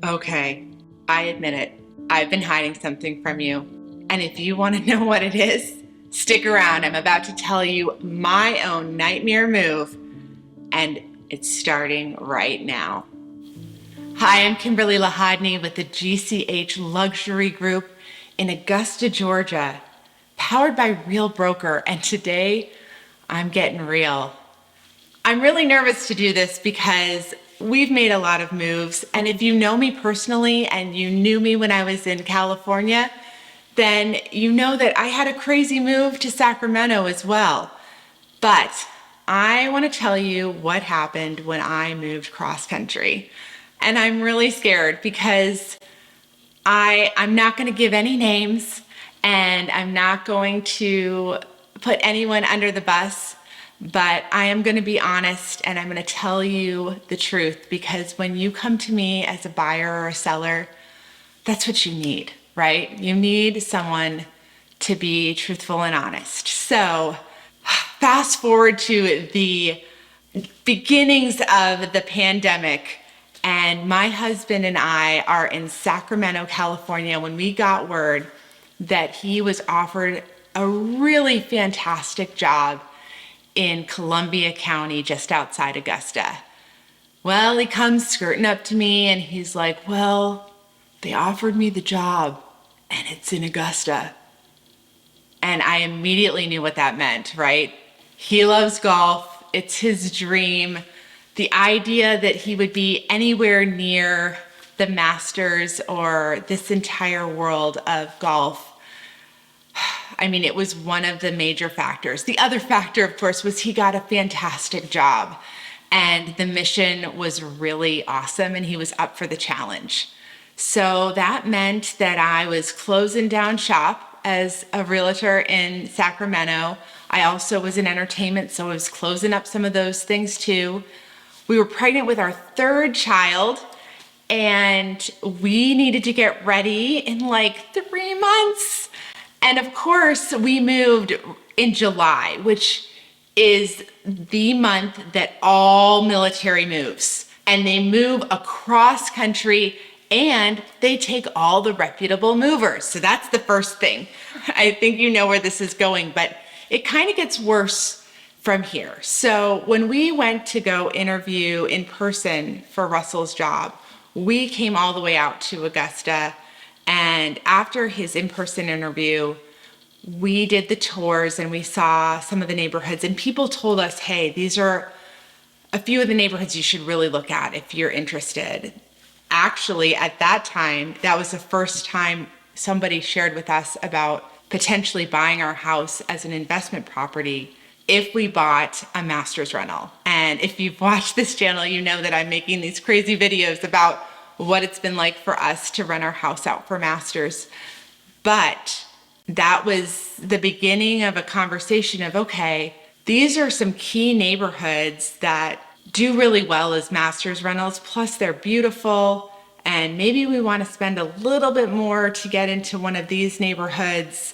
Okay, I admit it. I've been hiding something from you. And if you want to know what it is, stick around. I'm about to tell you my own nightmare move, and it's starting right now. Hi, I'm Kimberly Lahadny with the GCH Luxury Group in Augusta, Georgia, powered by Real Broker, and today I'm getting real. I'm really nervous to do this because we've made a lot of moves, and if you know me personally and you knew me when I was in California, then you know that I had a crazy move to Sacramento as well. But I want to tell you what happened when I moved cross country. And I'm really scared because I'm not going to give any names and I'm not going to put anyone under the bus, but I am going to be honest and I'm going to tell you the truth, because when you come to me as a buyer or a seller, that's what you need, right? You need someone to be truthful and honest. So fast forward to the beginnings of the pandemic, and my husband and I are in Sacramento, California, when we got word that he was offered a really fantastic job in Columbia County, just outside Augusta. Well, he comes skirting up to me and he's like, well, they offered me the job and it's in Augusta. And I immediately knew what that meant, right? He loves golf. It's his dream. The idea that he would be anywhere near the Masters or this entire world of golf, I mean, it was one of the major factors. The other factor, of course, was he got a fantastic job and the mission was really awesome and he was up for the challenge. So that meant that I was closing down shop as a realtor in Sacramento. I also was in entertainment, so I was closing up some of those things too. We were pregnant with our third child and we needed to get ready in like 3 months. And of course, we moved in July, which is the month that all military moves. And they move across country and they take all the reputable movers. So that's the first thing. I think you know where this is going, but it kind of gets worse from here. So when we went to go interview in person for Russell's job, we came all the way out to Augusta. And after his in-person interview, we did the tours and we saw some of the neighborhoods, and people told us, hey, these are a few of the neighborhoods you should really look at if you're interested. Actually, at that time, that was the first time somebody shared with us about potentially buying our house as an investment property if we bought a master's rental. And if you've watched this channel, you know that I'm making these crazy videos about what it's been like for us to rent our house out for masters. But that was the beginning of a conversation of, okay, these are some key neighborhoods that do really well as masters rentals, plus they're beautiful, and maybe we want to spend a little bit more to get into one of these neighborhoods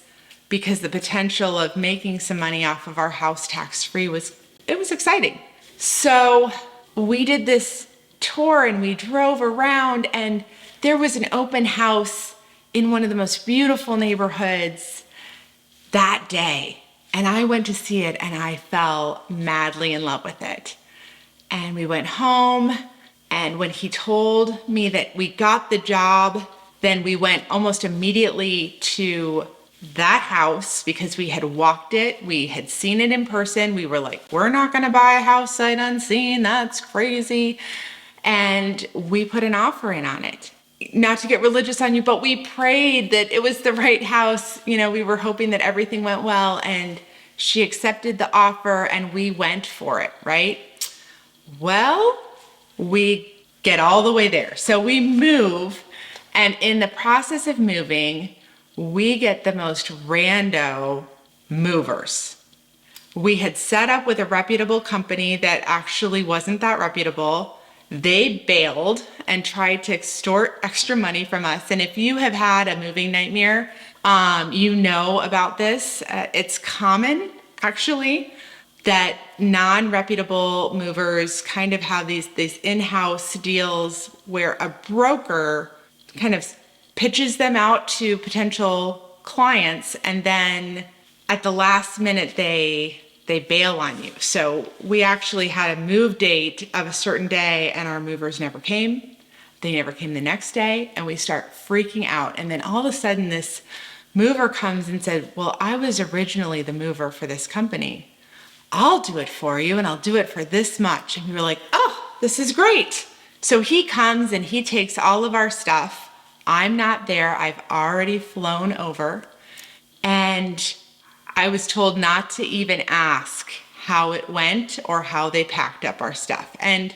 because the potential of making some money off of our house tax-free was exciting. So we did this tour and we drove around, and there was an open house in one of the most beautiful neighborhoods that day. And I went to see it and I fell madly in love with it. And we went home, and when he told me that we got the job, then we went almost immediately to that house because we had walked it, we had seen it in person. We were like, we're not gonna buy a house sight unseen, that's crazy. And we put an offer in on it. Not to get religious on you, but we prayed that it was the right house. You know, we were hoping that everything went well, and she accepted the offer and we went for it, right? Well, we get all the way there. So we move, and in the process of moving, we get the most rando movers. We had set up with a reputable company that actually wasn't that reputable. They bailed and tried to extort extra money from us. And if you have had a moving nightmare, you know about this. It's common, actually. that non-reputable movers kind of have these in-house deals where a broker kind of pitches them out to potential clients, and then at the last minute they bail on you. So we actually had a move date of a certain day and our movers never came. They never came the next day, and we start freaking out. And then all of a sudden this mover comes and said, well, I was originally the mover for this company. I'll do it for you, and I'll do it for this much. And we were like, oh, this is great. So he comes and he takes all of our stuff. I'm not there. I've already flown over. And I was told not to even ask how it went or how they packed up our stuff. And,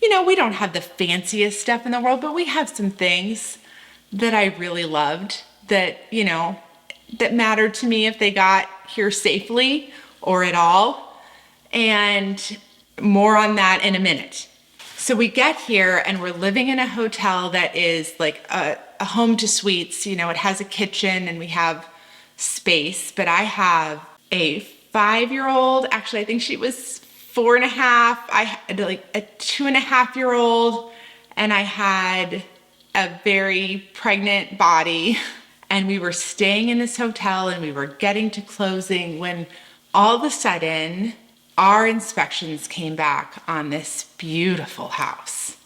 you know, we don't have the fanciest stuff in the world, but we have some things that I really loved that, you know, that mattered to me if they got here safely or at all. And more on that in a minute. So we get here and we're living in a hotel that is like a home to suites. You know, it has a kitchen and we have space, but I have a 5-year-old, actually I think she was 4.5. I had like a 2.5-year-old, and I had a very pregnant body. And we were staying in this hotel and we were getting to closing when all of a sudden our inspections came back on this beautiful house.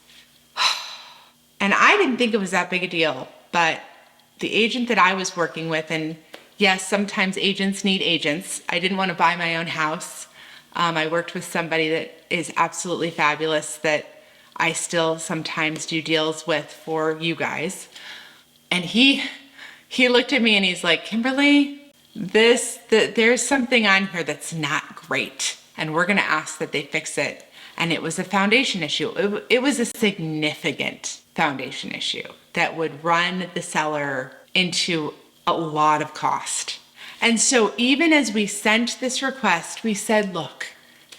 And I didn't think it was that big a deal, but the agent that I was working with, and yes, sometimes agents need agents. I didn't want to buy my own house. I worked with somebody that is absolutely fabulous that I still sometimes do deals with for you guys. And he looked at me and he's like, Kimberly, there's something on here that's not great, and we're going to ask that they fix it. And it was a foundation issue. It was a significant foundation issue that would run the seller into a lot of cost. And so even as we sent this request, we said, look,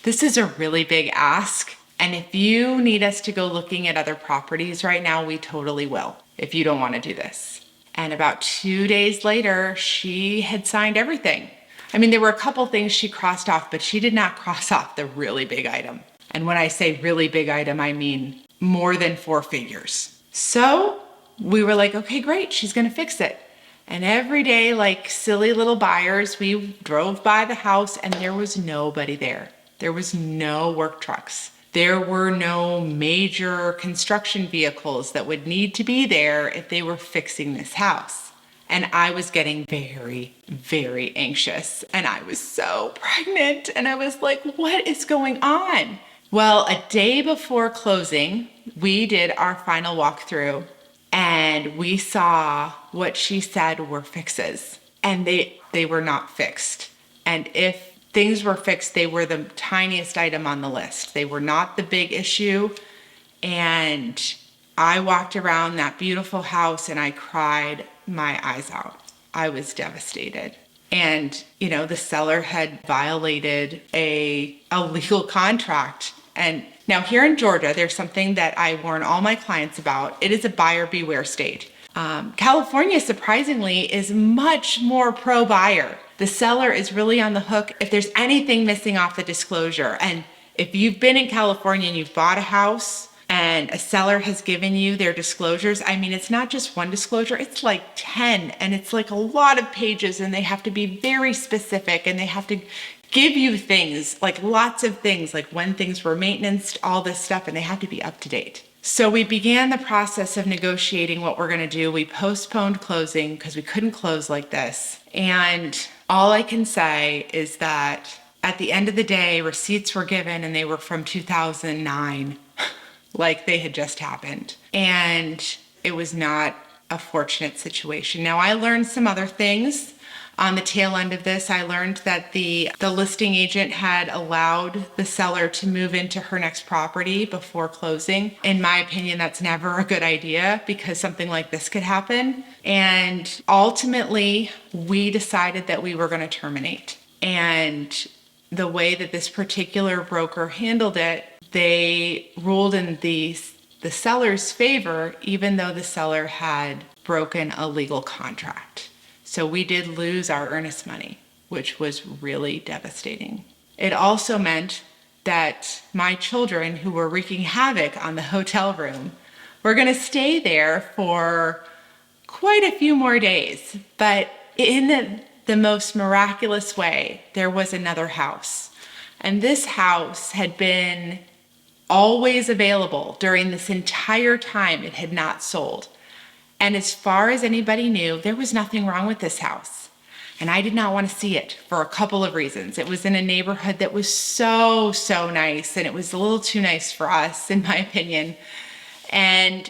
this is a really big ask. And if you need us to go looking at other properties right now, we totally will, if you don't want to do this. And about 2 days later, she had signed everything. I mean, there were a couple things she crossed off, but she did not cross off the really big item. And when I say really big item, I mean more than 4 figures. So we were like, okay, great, she's gonna fix it. And every day, like silly little buyers, we drove by the house and there was nobody there. There was no work trucks. There were no major construction vehicles that would need to be there if they were fixing this house. And I was getting very, very anxious. And I was so pregnant. And I was like, what is going on? Well, a day before closing, we did our final walkthrough and we saw what she said were fixes. And they were not fixed. And if things were fixed, they were the tiniest item on the list. They were not the big issue. And I walked around that beautiful house and I cried my eyes out. I was devastated. And, you know, the seller had violated a legal contract. And now here in Georgia, there's something that I warn all my clients about. It is a buyer beware state. California, surprisingly, is much more pro-buyer. The seller is really on the hook if there's anything missing off the disclosure. And if you've been in California and you've bought a house and a seller has given you their disclosures, I mean, it's not just one disclosure, it's like 10, and it's like a lot of pages, and they have to be very specific, and they have to give you things, like lots of things, like when things were maintenanced, all this stuff, and they have to be up to date. So we began the process of negotiating what we're gonna do. We postponed closing because we couldn't close like this. And all I can say is that at the end of the day, receipts were given and they were from 2009. Like they had just happened. And it was not a fortunate situation. Now, I learned some other things on the tail end of this. I learned that the listing agent had allowed the seller to move into her next property before closing. In my opinion, that's never a good idea because something like this could happen. And ultimately, we decided that we were going to terminate. And the way that this particular broker handled it, they ruled in the seller's favor, even though the seller had broken a legal contract. So we did lose our earnest money, which was really devastating. It also meant that my children, who were wreaking havoc on the hotel room, were going to stay there for quite a few more days. But in the most miraculous way, there was another house. And this house had been always available during this entire time it had not sold. And as far as anybody knew, there was nothing wrong with this house. And I did not want to see it for a couple of reasons. It was in a neighborhood that was so nice, and it was a little too nice for us, in my opinion. And,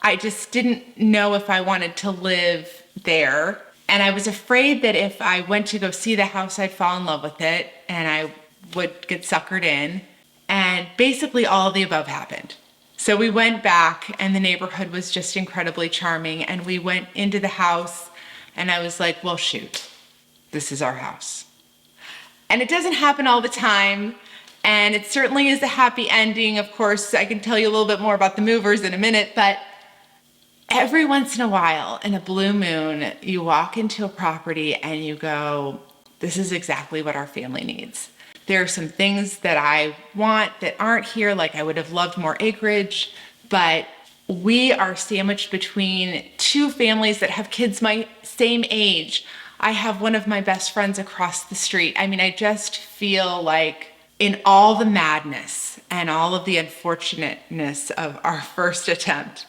I just didn't know if I wanted to live there. And I was afraid that if I went to go see the house, I'd fall in love with it and I would get suckered in. And basically all of the above happened. So we went back, and the neighborhood was just incredibly charming. And we went into the house, and I was like, well, shoot, this is our house. And it doesn't happen all the time. And it certainly is a happy ending. Of course, I can tell you a little bit more about the movers in a minute, but every once in a while, in a blue moon, you walk into a property and you go, this is exactly what our family needs. There are some things that I want that aren't here, like I would have loved more acreage, but we are sandwiched between two families that have kids my same age. I have one of my best friends across the street. I just feel like in all the madness and all of the unfortunateness of our first attempt,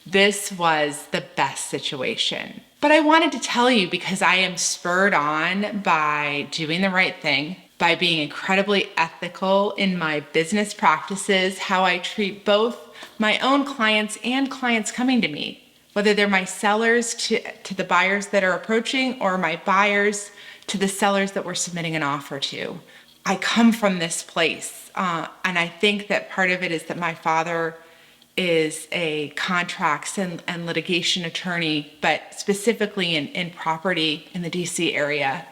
this was the best situation. But I wanted to tell you because I am spurred on by doing the right thing, by being incredibly ethical in my business practices, how I treat both my own clients and clients coming to me, whether they're my sellers to the buyers that are approaching or my buyers to the sellers that we're submitting an offer to. I come from this place, and I think that part of it is that my father is a contracts and litigation attorney, but specifically in property in the DC area.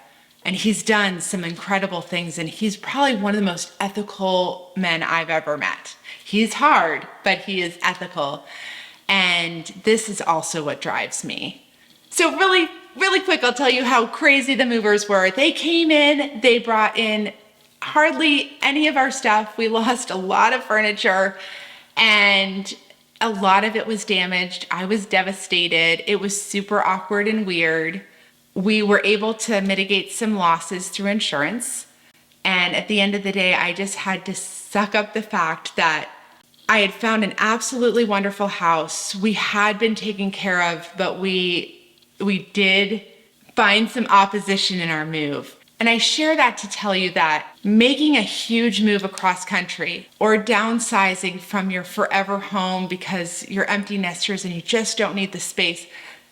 And he's done some incredible things, and he's probably one of the most ethical men I've ever met. He's hard, but he is ethical. And this is also what drives me. So really quick, I'll tell you how crazy the movers were. They came in, they brought in hardly any of our stuff. We lost a lot of furniture, and a lot of it was damaged. I was devastated. It was super awkward and weird. We were able to mitigate some losses through insurance. And at the end of the day, I just had to suck up the fact that I had found an absolutely wonderful house. We had been taken care of, but we did find some opposition in our move. And I share that to tell you that making a huge move across country or downsizing from your forever home because you're empty nesters and you just don't need the space,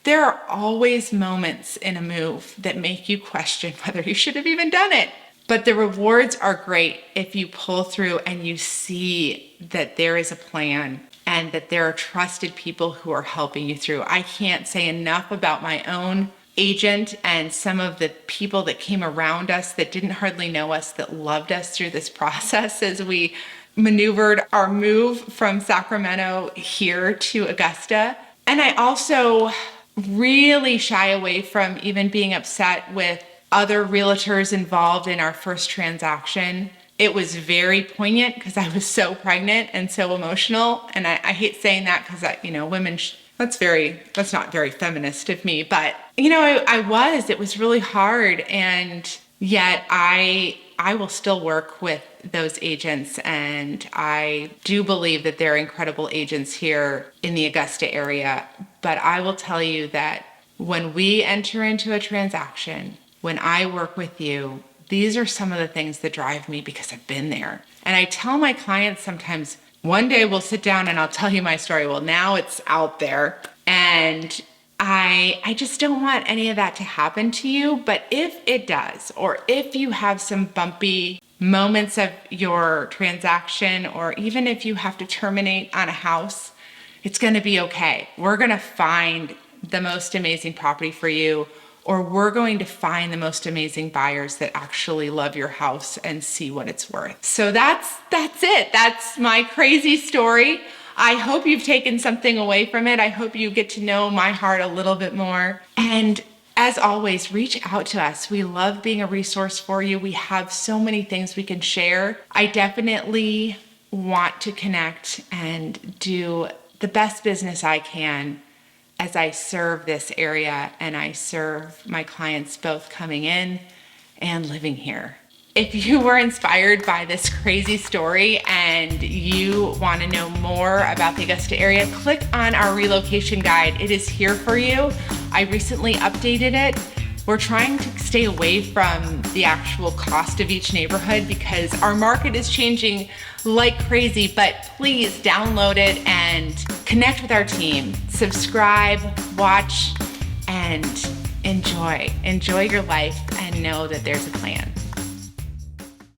there are always moments in a move that make you question whether you should have even done it. But the rewards are great if you pull through and you see that there is a plan and that there are trusted people who are helping you through. I can't say enough about my own agent and some of the people that came around us that didn't hardly know us, that loved us through this process as we maneuvered our move from Sacramento here to Augusta. And I also really shy away from even being upset with other realtors involved in our first transaction. It was very poignant because I was so pregnant and so emotional. And I hate saying that because, women, that's not very feminist of me. But, it was really hard. And yet I will still work with those agents. And I do believe that they're incredible agents here in the Augusta area. But I will tell you that when we enter into a transaction, when I work with you, these are some of the things that drive me because I've been there. And I tell my clients sometimes, one day we'll sit down and I'll tell you my story. Well, now it's out there. And I just don't want any of that to happen to you. But if it does, or if you have some bumpy moments of your transaction, or even if you have to terminate on a house, it's going to be okay. We're going to find the most amazing property for you, or we're going to find the most amazing buyers that actually love your house and see what it's worth. So that's it. That's my crazy story. I hope you've taken something away from it. I hope you get to know my heart a little bit more. And As always, reach out to us. We love being a resource for you. We have so many things we can share. I definitely want to connect and do the best business I can as I serve this area and I serve my clients both coming in and living here. If you were inspired by this crazy story and you want to know more about the Augusta area, click on our relocation guide. It is here for you. I recently updated it. We're trying to stay away from the actual cost of each neighborhood because our market is changing like crazy, but please download it and connect with our team. Subscribe, watch, and enjoy. Enjoy your life and know that there's a plan.